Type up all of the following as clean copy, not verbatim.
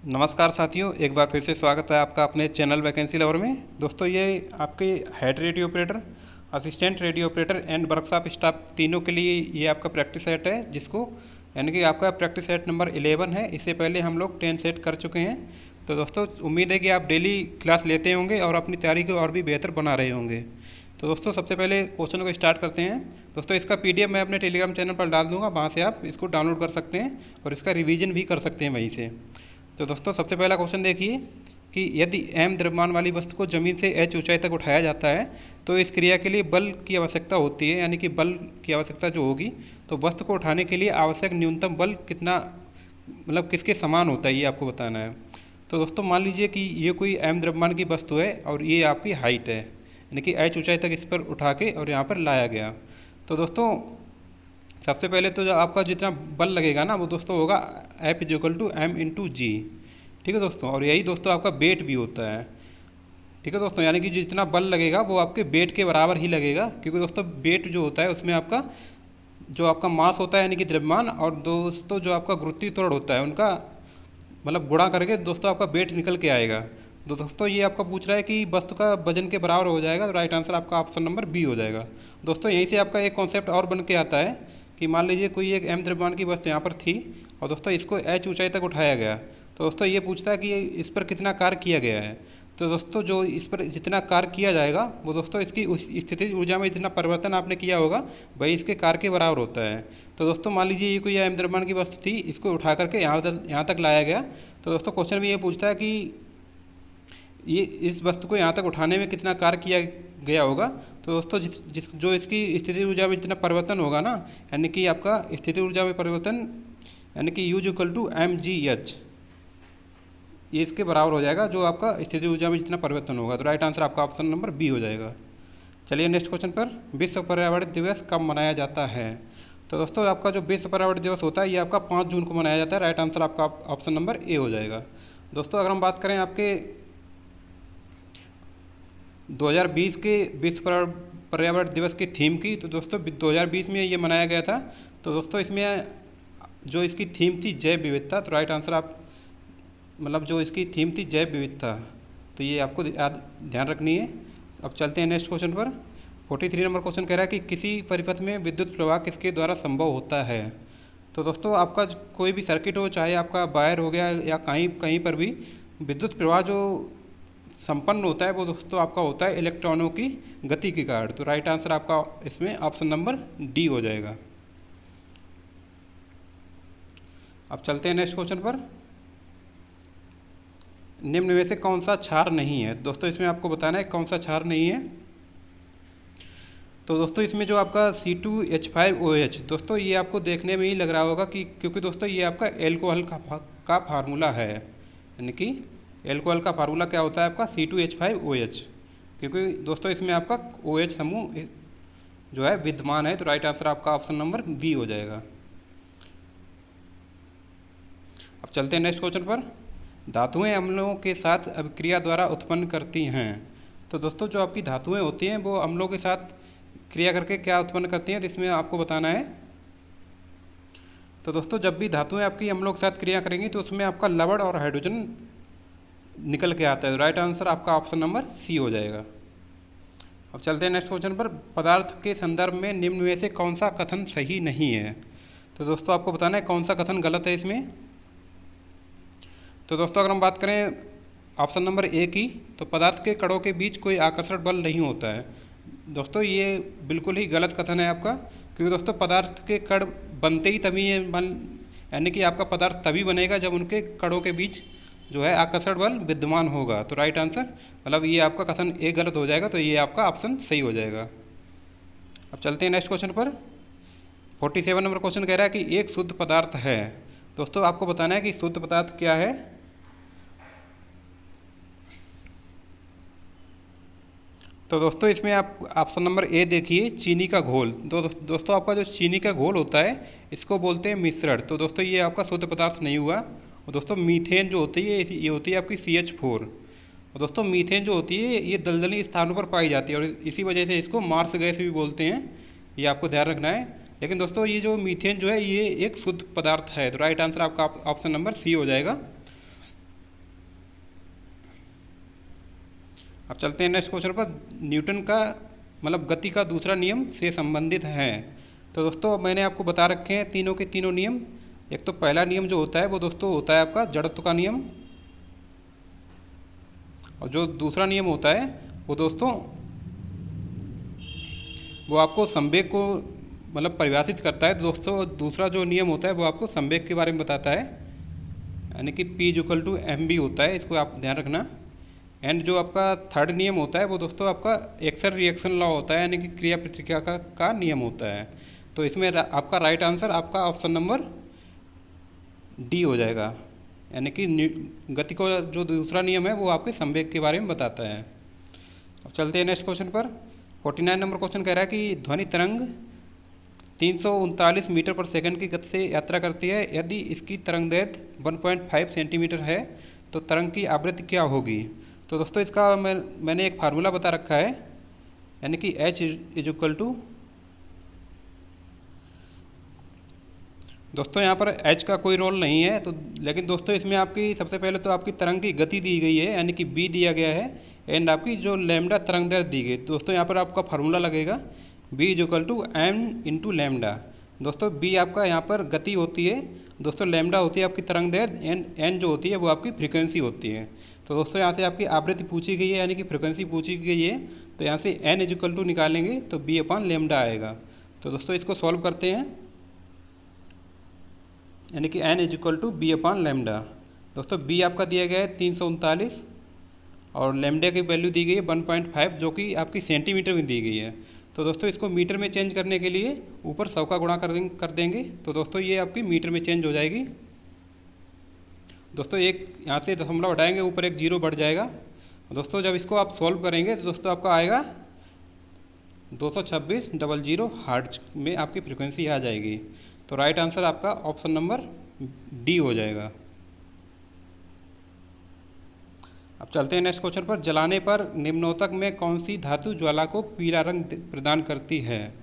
नमस्कार साथियों, एक बार फिर से स्वागत है आपका अपने चैनल वैकेंसी लवर में। दोस्तों, ये आपके head radio operator, assistant radio operator and workshop staff तीनों के लिए ये आपका प्रैक्टिस सेट है, जिसको यानी कि आपका प्रैक्टिस सेट नंबर 11 है। इससे पहले हम लोग 10 सेट कर चुके हैं। तो दोस्तों, उम्मीद है कि आप डेली क्लास लेते होंगे और अपनी तैयारी को और भी बेहतर बना रहे होंगे। तो दोस्तों, सबसे पहले क्वेश्चन को स्टार्ट करते हैं। दोस्तों, इसका PDF मैं अपने टेलीग्राम चैनल पर डाल दूंगा, वहाँ से आप इसको डाउनलोड कर सकते हैं और इसका रिवीजन भी कर सकते हैं वहीं से। तो दोस्तों, सबसे पहला क्वेश्चन देखिए कि यदि m द्रव्यमान वाली वस्तु को जमीन से h ऊंचाई तक उठाया जाता है तो इस क्रिया के लिए बल की आवश्यकता होती है, यानी कि बल की आवश्यकता जो होगी, तो वस्तु को उठाने के लिए आवश्यक न्यूनतम बल कितना, मतलब किसके समान होता है, ये आपको बताना है। तो दोस्तों, मान लीजिए कि ये कोई m द्रव्यमान की वस्तु है और ये आपकी हाइट है, यानी कि h ऊंचाई तक इस पर उठा के और यहाँ पर लाया गया। तो दोस्तों, सबसे पहले तो जो आपका जितना बल लगेगा ना, वो दोस्तों होगा F=m/g। ठीक है दोस्तों, और यही दोस्तों आपका वेट भी होता है। ठीक है दोस्तों, यानी कि जितना बल लगेगा वो आपके वेट के बराबर ही लगेगा, क्योंकि दोस्तों वेट जो होता है उसमें आपका जो आपका मास होता है यानी कि द्रव्यमान, और दोस्तों जो आपका गुरुत्वीय त्वरण होता है उनका मतलब गुणा करके दोस्तों आपका वेट निकल के आएगा। तो दोस्तों, ये आपका पूछ रहा है कि वस्तु का वजन के बराबर हो जाएगा, तो राइट आंसर आपका ऑप्शन नंबर बी हो जाएगा। दोस्तों, यहीं से आपका एक कॉन्सेप्ट और बन के आता है कि मान लीजिए कोई एक m द्रव्यमान की वस्तु यहाँ पर थी और दोस्तों इसको h ऊंचाई तक उठाया गया। तो दोस्तों, ये पूछता है कि इस पर कितना कार्य किया गया है। तो दोस्तों, जो इस पर जितना कार्य किया जाएगा वो दोस्तों इसकी उस स्थितिज ऊर्जा में जितना परिवर्तन आपने किया होगा वही इसके कार्य के बराबर होता है। तो दोस्तों, मान लीजिए ये कोई m द्रव्यमान की वस्तु थी, इसको उठा करके यहाँ तक लाया गया। तो दोस्तों, क्वेश्चन में ये पूछता है कि ये इस वस्तु को यहाँ तक उठाने में कितना कार्य किया गया होगा। तो दोस्तों, जो इसकी स्थिति ऊर्जा में जितना परिवर्तन होगा ना, यानी कि आपका स्थिति ऊर्जा में परिवर्तन यानी कि U=mgh, ये इसके बराबर हो जाएगा जो आपका स्थिति ऊर्जा में जितना परिवर्तन होगा। तो राइट आंसर आपका ऑप्शन नंबर बी हो जाएगा। चलिए नेक्स्ट क्वेश्चन पर, विश्व पर्यावरण दिवस कब मनाया जाता है। तो दोस्तों, आपका जो विश्व पर्यावरण दिवस होता है ये आपका 5 जून को मनाया जाता है। राइट आंसर आपका ऑप्शन नंबर ए हो जाएगा। दोस्तों, अगर हम बात करें आपके 2020 के विश्व पर्यावरण दिवस की थीम की, तो दोस्तों 2020 में ये मनाया गया था। तो दोस्तों, इसमें जो इसकी थीम थी जैव विविधता। तो राइट आंसर आप मतलब जो इसकी थीम थी जैव विविधता, तो ये आपको ध्यान रखनी है। अब चलते हैं नेक्स्ट क्वेश्चन पर। 43 नंबर क्वेश्चन कह रहा है कि किसी परिपथ में विद्युत प्रवाह किसके द्वारा संभव होता है। तो दोस्तों, आपका कोई भी सर्किट हो, चाहे आपका वायर हो गया या कहीं कहीं पर भी विद्युत प्रवाह जो संपन्न होता है वो दोस्तों आपका होता है इलेक्ट्रॉनों की गति के कारण। तो राइट आंसर आपका इसमें ऑप्शन नंबर डी हो जाएगा। अब चलते हैं नेक्स्ट क्वेश्चन पर। निम्न में से कौन सा क्षार नहीं है। दोस्तों, इसमें आपको बताना है कौन सा क्षार नहीं है। तो दोस्तों, इसमें जो आपका C2H5OH, दोस्तों ये आपको देखने में ही लग रहा होगा कि क्योंकि दोस्तों ये आपका एल्कोहल का फार्मूला है, यानी कि एल्कोहल का फार्मूला क्या होता है आपका C2H5OH, क्योंकि दोस्तों इसमें आपका OH समूह जो है विद्यमान है। तो राइट आंसर आपका ऑप्शन नंबर बी हो जाएगा। अब चलते हैं नेक्स्ट क्वेश्चन पर। धातुएं अम्लों के साथ अभिक्रिया द्वारा उत्पन्न करती हैं। तो दोस्तों, जो आपकी धातुएं होती हैं वो अम्लों के साथ क्रिया करके क्या उत्पन्न करती हैं, तो इसमें आपको बताना है। तो दोस्तों, जब भी धातुएं आपकी अम्लों के साथ क्रिया करेंगी तो उसमें आपका लवण और हाइड्रोजन निकल के आता है। राइट आंसर आपका ऑप्शन नंबर सी हो जाएगा। अब चलते हैं नेक्स्ट क्वेश्चन पर। पदार्थ के संदर्भ में निम्न में से कौन सा कथन सही नहीं है। तो दोस्तों, आपको बताना है कौन सा कथन गलत है इसमें। तो दोस्तों, अगर हम बात करें ऑप्शन नंबर ए की, तो पदार्थ के कणों के बीच कोई आकर्षण बल नहीं होता है। दोस्तों, ये बिल्कुल ही गलत कथन है आपका, क्योंकि दोस्तों पदार्थ के कण बनते ही तभी है यानी कि आपका पदार्थ तभी बनेगा जब उनके कणों के बीच जो है आकर्षण बल विद्यमान होगा। तो राइट आंसर मतलब ये आपका कथन ए गलत हो जाएगा, तो ये आपका ऑप्शन सही हो जाएगा। अब चलते हैं नेक्स्ट क्वेश्चन पर। 47 नंबर क्वेश्चन कह रहा है कि एक शुद्ध पदार्थ है। दोस्तों, आपको बताना है कि शुद्ध पदार्थ क्या है। तो दोस्तों, इसमें आप ऑप्शन नंबर ए देखिए, चीनी का घोल। दोस्तों, आपका जो चीनी का घोल होता है इसको बोलते हैं मिश्रण। तो दोस्तों, ये आपका शुद्ध पदार्थ नहीं हुआ। और दोस्तों, मीथेन जो होती है ये होती है आपकी CH4। और दोस्तों, मीथेन जो होती है ये दलदली स्थानों पर पाई जाती है और इसी वजह से इसको मार्स गैस भी बोलते हैं, ये आपको ध्यान रखना है। लेकिन दोस्तों, ये जो मीथेन जो है ये एक शुद्ध पदार्थ है। तो राइट आंसर आपका ऑप्शन नंबर सी हो जाएगा। अब चलते हैं नेक्स्ट क्वेश्चन पर। न्यूटन का मतलब गति का दूसरा नियम से संबंधित है। तो दोस्तों मैंने आपको बता रखे हैं तीनों के तीनों नियम। एक तो पहला नियम जो होता है वो दोस्तों होता है आपका जड़त्व का नियम, और जो दूसरा नियम होता है वो दोस्तों वो आपको संवेग को मतलब परिभाषित करता है। दोस्तों दूसरा जो नियम होता है वो आपको संवेग के बारे में बताता है, यानी कि P=mv होता है, इसको आप ध्यान रखना। एंड जो आपका थर्ड नियम होता है वो दोस्तों आपका एक्शन रिएक्शन लॉ होता है, यानी कि क्रिया प्रतिक्रिया का नियम होता है। तो इसमें आपका राइट आंसर आपका ऑप्शन नंबर डी हो जाएगा, यानी कि गति को जो दूसरा नियम है वो आपके संवेग के बारे में बताता है। अब चलते हैं नेक्स्ट क्वेश्चन पर। 49 नंबर क्वेश्चन कह रहा है कि ध्वनि तरंग 339 मीटर पर सेकंड की गति से यात्रा करती है। यदि इसकी तरंग दैर्ध्य 1.5 सेंटीमीटर है तो तरंग की आवृत्ति क्या होगी। तो दोस्तों इसका मैंने एक फार्मूला बता रखा है, यानी कि h दोस्तों यहाँ पर h का कोई रोल नहीं है। तो लेकिन दोस्तों इसमें आपकी सबसे पहले तो आपकी तरंग की गति दी गई है, यानी कि b दिया गया है, एंड आपकी जो लैम्डा तरंग दैर्ध्य दी गई। दोस्तों यहाँ पर आपका फार्मूला लगेगा b=m×λ। दोस्तों b आपका यहाँ पर गति होती है, दोस्तों लैम्डा होती है आपकी तरंग दैर्ध्य, एंड n जो होती है वो आपकी फ्रीक्वेंसी होती है। तो दोस्तों यहाँ से आपकी आवृत्ति पूछी गई है, यानी कि फ्रीक्वेंसी पूछी गई है, तो यहाँ से n निकालेंगे तो b/λ आएगा। तो दोस्तों इसको सॉल्व करते हैं, यानी कि n=b/λ। दोस्तों b आपका दिया गया है 339 और लैम्डा की वैल्यू दी गई है 1.5, जो कि आपकी सेंटीमीटर में दी गई है। तो दोस्तों इसको मीटर में चेंज करने के लिए ऊपर 100 का गुणा कर देंगे, तो दोस्तों ये आपकी मीटर में चेंज हो जाएगी। दोस्तों एक यहाँ से दशमलव हटाएंगे, ऊपर एक जीरो बढ़ जाएगा। दोस्तों जब इसको आप सॉल्व करेंगे तो दोस्तों आपका आएगा 226,000 हर्ट्ज में आपकी फ्रीक्वेंसी आ जाएगी। तो राइट आंसर आपका ऑप्शन नंबर डी हो जाएगा। अब चलते हैं नेक्स्ट क्वेश्चन पर। जलाने पर निम्नोक्तक में कौन सी धातु ज्वाला को पीला रंग प्रदान करती है।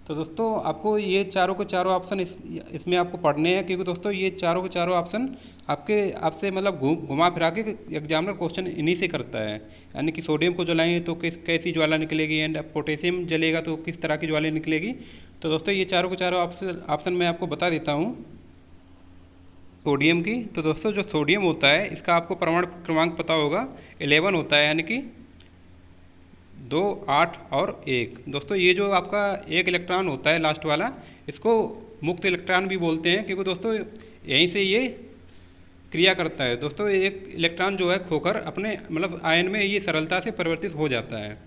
तो दोस्तों आपको ये चारों के चारों ऑप्शन इसमें आपको पढ़ने हैं, क्योंकि दोस्तों ये चारों के चारों ऑप्शन आपसे मतलब घुमा फिरा के एग्जामिनर क्वेश्चन इन्हीं से करता है। यानी कि सोडियम को जलाएंगे तो कैसी ज्वाला निकलेगी, एंड पोटेशियम जलेगा तो किस तरह की ज्वाला निकलेगी। तो दोस्तों ये चारों के चारों ऑप्शन मैं आपको बता देता हूँ। सोडियम की, तो दोस्तों जो सोडियम होता है इसका आपको परमाणु क्रमांक पता होगा, 11 होता है, यानी कि 2, 8 और 1। दोस्तों ये जो आपका एक इलेक्ट्रॉन होता है लास्ट वाला, इसको मुक्त इलेक्ट्रॉन भी बोलते हैं, क्योंकि दोस्तों यहीं से ये क्रिया करता है। दोस्तों एक इलेक्ट्रॉन जो है खोकर अपने मतलब आयन में ये सरलता से परिवर्तित हो जाता है,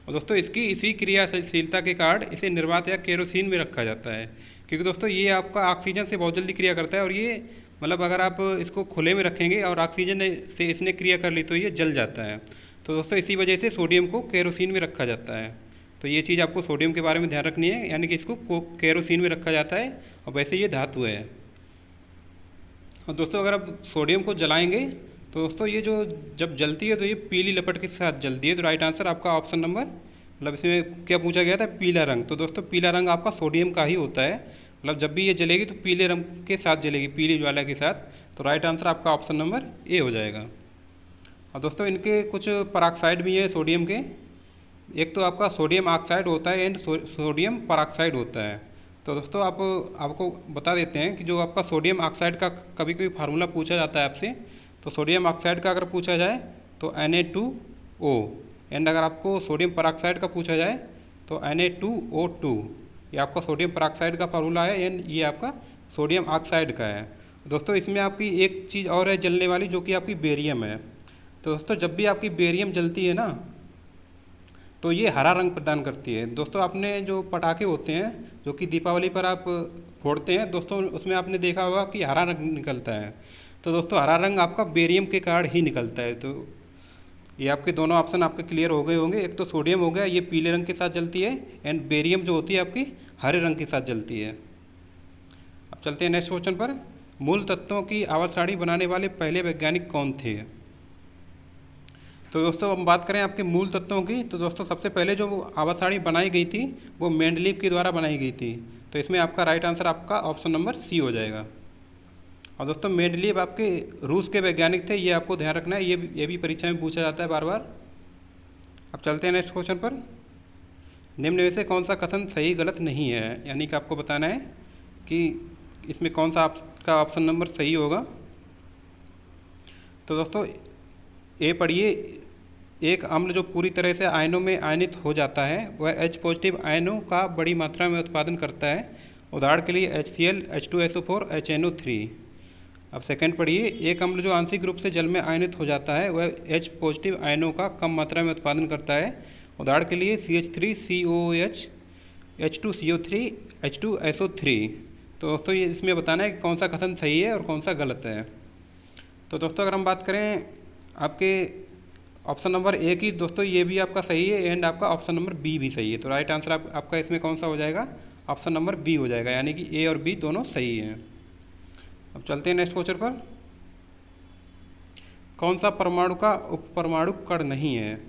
और दोस्तों इसकी इसी क्रियाशीलता के कारण इसे निर्वात या केरोसिन में रखा जाता है, क्योंकि दोस्तों ये आपका ऑक्सीजन से बहुत जल्दी क्रिया करता है, और ये मतलब अगर आप इसको खुले में रखेंगे और ऑक्सीजन से इसने क्रिया कर ली तो ये जल जाता है। तो दोस्तों इसी वजह से सोडियम को केरोसिन में रखा जाता है। तो ये चीज़ आपको सोडियम के बारे में ध्यान रखनी है, यानी कि इसको केरोसिन में रखा जाता है, और वैसे ये धातु है। और दोस्तों अगर आप सोडियम को जलाएंगे तो दोस्तों ये जो जब जलती है तो ये पीली लपट के साथ जलती है। तो राइट आंसर आपका ऑप्शन नंबर मतलब इसमें क्या पूछा गया था, पीला रंग। तो दोस्तों पीला रंग आपका सोडियम का ही होता है, मतलब जब भी ये जलेगी तो पीले रंग के साथ जलेगी, पीली ज्वाला के साथ। तो राइट आंसर आपका ऑप्शन नंबर ए हो जाएगा। और दोस्तों इनके कुछ पराक्साइड भी हैं सोडियम के। एक तो आपका सोडियम ऑक्साइड होता है एंड सोडियम पराक्साइड होता है। तो दोस्तों आपको बता देते हैं कि जो आपका सोडियम ऑक्साइड का कभी कभी फार्मूला पूछा जाता है आपसे, तो सोडियम ऑक्साइड का अगर पूछा जाए तो Na2O, एंड अगर आपको सोडियम पराक्साइड का पूछा जाए तो Na2O2। ये आपका सोडियम पराक्साइड का फार्मूला है, एंड ये आपका सोडियम ऑक्साइड का है। दोस्तों इसमें आपकी एक चीज़ और है जलने वाली, जो कि आपकी बेरियम है। तो दोस्तों जब भी आपकी बेरियम जलती है ना तो ये हरा रंग प्रदान करती है। दोस्तों आपने जो पटाखे होते हैं जो कि दीपावली पर आप फोड़ते हैं दोस्तों, उसमें आपने देखा होगा कि हरा रंग निकलता है। तो दोस्तों हरा रंग आपका बेरियम के कारण ही निकलता है। तो ये आपके दोनों ऑप्शन आपके क्लियर हो गए होंगे। एक तो सोडियम हो गया, ये पीले रंग के साथ जलती है, एंड बेरियम जो होती है आपकी हरे रंग के साथ जलती है। अब चलते हैं नेक्स्ट क्वेश्चन पर। मूल तत्वों की आवर्त सारणी बनाने वाले पहले वैज्ञानिक कौन थे। तो दोस्तों हम बात करें आपके मूल तत्वों की, तो दोस्तों सबसे पहले जो आवर्त सारणी बनाई गई थी वो मेंडलीव के द्वारा बनाई गई थी। तो इसमें आपका राइट आंसर आपका ऑप्शन नंबर सी हो जाएगा। और दोस्तों मेंडलीव आपके रूस के वैज्ञानिक थे, ये आपको ध्यान रखना है, ये भी परीक्षा में पूछा जाता है बार बार। अब चलते हैं नेक्स्ट क्वेश्चन पर। निम्न में से कौन सा कथन सही गलत नहीं है, यानी कि आपको बताना है कि इसमें कौन सा आपका ऑप्शन नंबर सही होगा। तो दोस्तों ए पढ़िए, एक अम्ल जो पूरी तरह से आयनों में आयनित हो जाता है वह H पॉजिटिव आयनों का बड़ी मात्रा में उत्पादन करता है। उदाहरण के लिए HCl, H2SO4, HNO3। अब सेकंड पढ़िए, एक अम्ल जो आंशिक रूप से जल में आयनित हो जाता है वह H पॉजिटिव आयनों का कम मात्रा में उत्पादन करता है। उदाहरण के लिए CH3COOH, H2CO3, H2SO3। तो दोस्तों ये इसमें बताना है कि कौन सा कथन सही है और कौन सा गलत है। तो दोस्तों अगर हम बात करें आपके ऑप्शन नंबर ए की, दोस्तों ये भी आपका सही है एंड आपका ऑप्शन नंबर बी भी सही है। तो राइट आंसर आपका इसमें कौन सा हो जाएगा, ऑप्शन नंबर बी हो जाएगा, यानी कि ए और बी दोनों सही हैं। अब चलते हैं नेक्स्ट क्वेश्चन पर। कौन सा परमाणु का उपपरमाणु कण नहीं है।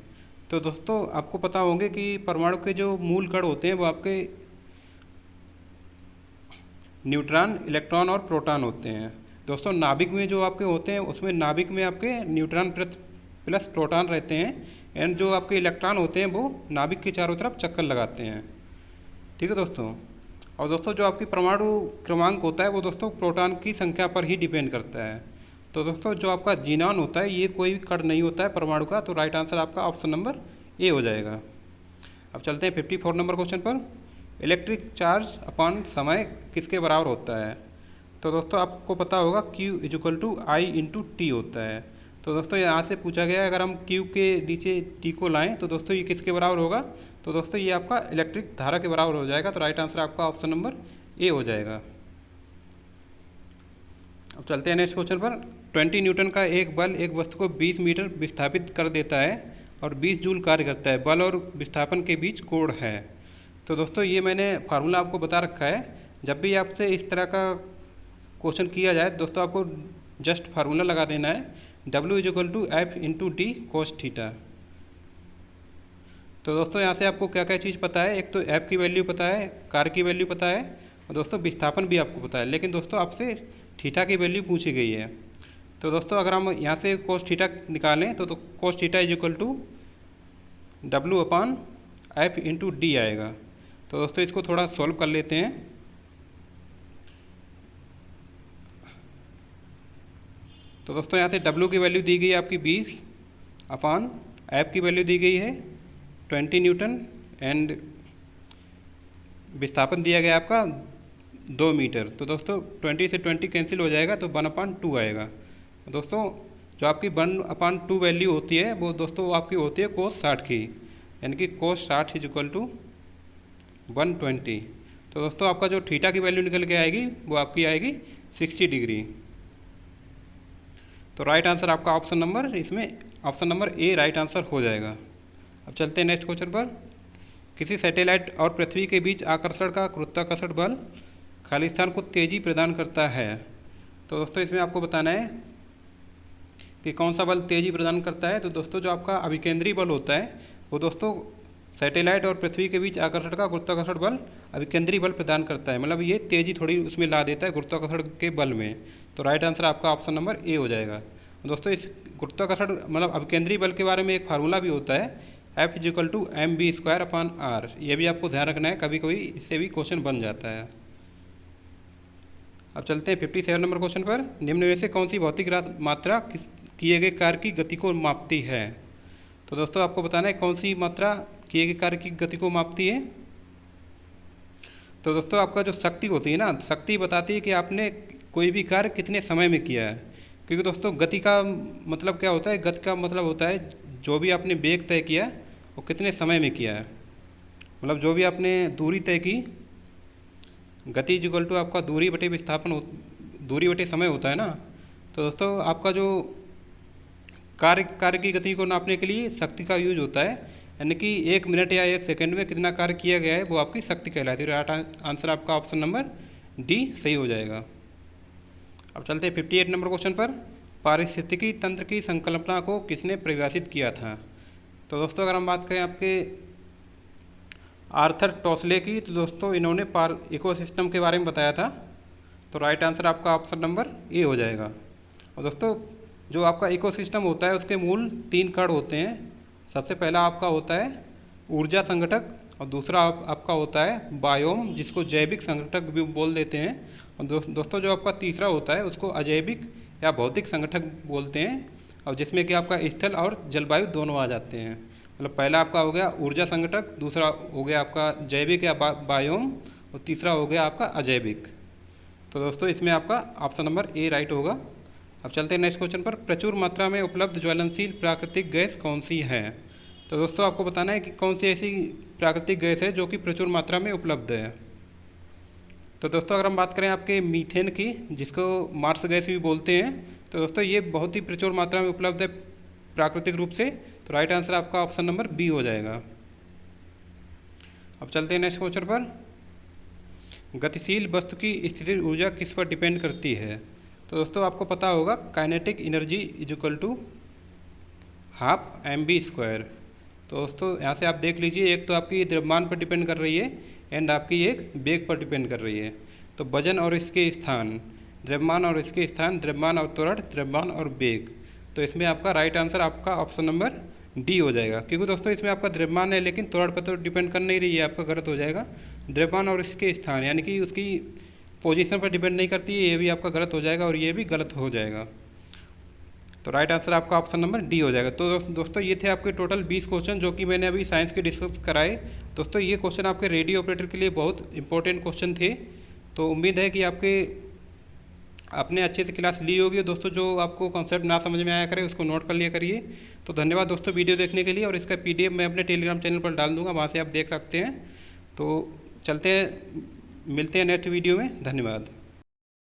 तो दोस्तों आपको पता होंगे कि परमाणु के जो मूल कण होते हैं वो आपके न्यूट्रॉन, इलेक्ट्रॉन और प्रोटॉन होते हैं। दोस्तों नाभिक में जो आपके होते हैं उसमें नाभिक में आपके न्यूट्रॉन प्लस प्रोटॉन रहते हैं एंड जो आपके इलेक्ट्रॉन होते हैं वो नाभिक के चारों तरफ चक्कर लगाते हैं। ठीक है दोस्तों। और दोस्तों जो आपकी परमाणु क्रमांक होता है वो दोस्तों प्रोटॉन की संख्या पर ही डिपेंड करता है। तो दोस्तों जो आपका जीनॉन होता है ये कोई कण नहीं होता है परमाणु का। तो राइट आंसर आपका ऑप्शन नंबर ए हो जाएगा। अब चलते हैं 54 नंबर क्वेश्चन पर। इलेक्ट्रिक चार्ज अपॉन समय किसके बराबर होता है। तो दोस्तों आपको पता होगा Q = I/T होता है। तो दोस्तों यहाँ से पूछा गया है अगर हम Q के नीचे T को लाएं तो दोस्तों ये किसके बराबर होगा। तो दोस्तों ये आपका इलेक्ट्रिक धारा के बराबर हो जाएगा। तो राइट आंसर आपका ऑप्शन नंबर ए हो जाएगा। अब चलते हैं नेक्स्ट क्वेश्चन पर। 20 न्यूटन का एक बल एक वस्तु को 20 मीटर विस्थापित कर देता है और 20 जूल कार्य करता है। बल और विस्थापन के बीच कोण है। तो दोस्तों ये मैंने फार्मूला आपको बता रखा है। जब भी आपसे इस तरह का क्वेश्चन किया जाए दोस्तों आपको जस्ट फार्मूला लगा देना है, W = F/D cos थीटा। तो दोस्तों यहाँ से आपको क्या क्या चीज़ पता है, एक तो F की वैल्यू पता है, कार्य की वैल्यू पता है और दोस्तों विस्थापन भी आपको पता है। लेकिन दोस्तों आपसे थीटा की वैल्यू पूछी गई है। तो दोस्तों अगर हम यहाँ से cos थीटा निकालें तो cos थीटा = W/F/D आएगा। तो दोस्तों इसको थोड़ा सॉल्व कर लेते हैं। तो दोस्तों यहाँ से W की वैल्यू दी गई है आपकी 20 अपॉन F की वैल्यू दी गई है 20 न्यूटन एंड विस्थापन दिया गया आपका 2 मीटर। तो दोस्तों 20 से 20 कैंसिल हो जाएगा तो 1/2 आएगा। दोस्तों जो आपकी 1/2 वैल्यू होती है वो दोस्तों आपकी होती है cos 60 की, यानी कि cos 60 = 120। तो दोस्तों आपका जो थीटा की वैल्यू निकल के आएगी वो आपकी आएगी 60 डिग्री। तो राइट आंसर आपका ऑप्शन नंबर इसमें option number A right answer हो जाएगा। अब चलते हैं नेक्स्ट क्वेश्चन पर। किसी सैटेलाइट और पृथ्वी के बीच आकर्षण का गुरुत्वाकर्षण बल खाली स्थान को तेजी प्रदान करता है। तो दोस्तों इसमें आपको बताना है कि कौन सा बल तेजी प्रदान करता है। तो दोस्तों जो आपका अभिकेंद्री बल होता है वो दोस्तों सैटेलाइट और पृथ्वी के बीच आकर्षण का गुरुत्वाकर्षण बल अभिकेंद्री बल प्रदान करता है, मतलब ये तेजी थोड़ी उसमें ला देता है गुरुत्वाकर्षण के बल में। तो राइट आंसर आपका ऑप्शन नंबर ए हो जाएगा। दोस्तों इस गुरुत्वाकर्षण मतलब अभिकेंद्री बल के बारे में एक फार्मूला भी होता है F = mv²/r। ये भी आपको ध्यान रखना है, कभी कभी इससे भी क्वेश्चन बन जाता है। अब चलते हैं 57 नंबर क्वेश्चन पर। निम्न में से कौन सी भौतिक मात्रा किए गए कार्य की गति को मापती है। तो दोस्तों आपको बताना है कौन सी मात्रा किए गए कार्य की गति को मापती है। तो दोस्तों आपका जो शक्ति होती है ना, शक्ति बताती है कि आपने कोई भी कार्य कितने समय में किया है। क्योंकि दोस्तों गति का मतलब क्या होता है, गति का मतलब होता है जो भी आपने वेग तय किया वो कितने समय में किया है, मतलब जो भी आपने दूरी तय की। गति = आपका दूरी बटे विस्थापन दूरी बटे समय होता है ना। तो दोस्तों आपका जो कार्य की गति को नापने के लिए शक्ति का यूज होता है, यानी कि 1 मिनट या 1 सेकंड में कितना कार्य किया गया है वो आपकी शक्ति कहलाती है। राइट आंसर आपका ऑप्शन नंबर डी सही हो जाएगा। अब चलते हैं 58 नंबर क्वेश्चन पर। पारिस्थितिकी तंत्र की संकल्पना को किसने परिभाषित किया था। तो दोस्तों अगर हम बात करें आपके आर्थर टॉसले की, तो दोस्तों इन्होंने इकोसिस्टम के बारे में बताया था। तो राइट आंसर आपका ऑप्शन नंबर ए हो जाएगा। और दोस्तों जो आपका इकोसिस्टम होता है उसके मूल 3 कण होते हैं। सबसे पहला आपका होता है ऊर्जा संगठक और दूसरा आपका होता है बायोम, जिसको जैविक संगठक भी बोल देते हैं। और दोस्तों जो आपका तीसरा होता है उसको अजैविक या भौतिक संगठक बोलते हैं, और जिसमें कि आपका स्थल और जलवायु दोनों आ जाते हैं। मतलब पहला आपका हो गया ऊर्जा संगठक, दूसरा हो गया आपका जैविक या बायोम, और तीसरा हो गया आपका अजैविक। तो दोस्तों इसमें आपका ऑप्शन नंबर ए राइट होगा। अब चलते हैं नेक्स्ट क्वेश्चन पर। प्रचुर मात्रा में उपलब्ध ज्वलनशील प्राकृतिक गैस कौन सी है? तो दोस्तों आपको बताना है कि कौन सी ऐसी प्राकृतिक गैस है जो कि प्रचुर मात्रा में उपलब्ध है। तो दोस्तों अगर हम बात करें आपके मीथेन की, जिसको मार्स गैस भी बोलते हैं, तो दोस्तों ये बहुत ही प्रचुर मात्रा में उपलब्ध है प्राकृतिक रूप से। तो राइट आंसर आपका ऑप्शन नंबर बी हो जाएगा। अब चलते हैं नेक्स्ट क्वेश्चन पर। गतिशील वस्तु की स्थितिज ऊर्जा किस पर डिपेंड करती है? तो दोस्तों आपको पता होगा kinetic energy is equal to half mv²। तो दोस्तों यहाँ से आप देख लीजिए, एक तो आपकी द्रव्यमान पर डिपेंड कर रही है एंड आपकी एक वेग पर डिपेंड कर रही है। तो वजन और इसके स्थान, द्रव्यमान और इसके स्थान, द्रव्यमान और त्वरण, द्रव्यमान और वेग। तो इसमें आपका राइट आंसर आपका ऑप्शन नंबर डी हो जाएगा, क्योंकि दोस्तों इसमें आपका द्रव्यमान है लेकिन त्वरण पर तो डिपेंड कर नहीं रही है, आपका गलत हो जाएगा। द्रव्यमान और इसके स्थान यानी कि उसकी पोजीशन पर डिपेंड नहीं करती है, ये भी आपका गलत हो जाएगा और ये भी गलत हो जाएगा। तो राइट आंसर आपका ऑप्शन नंबर डी हो जाएगा। तो दोस्तों ये थे आपके टोटल 20 क्वेश्चन जो कि मैंने अभी साइंस के डिस्कस कराए। दोस्तों ये क्वेश्चन आपके रेडियो ऑपरेटर के लिए बहुत इंपॉर्टेंट क्वेश्चन थे। तो उम्मीद है कि आपने अच्छे से क्लास ली होगी। दोस्तों जो आपको कॉन्सेप्ट ना समझ में आया करे उसको नोट कर लिया करिए। तो धन्यवाद दोस्तों वीडियो देखने के लिए, और इसका PDF मैं अपने टेलीग्राम चैनल पर डाल दूँगा, वहाँ से आप देख सकते हैं। तो चलते हैं, मिलते हैं नेक्स्ट वीडियो में। धन्यवाद।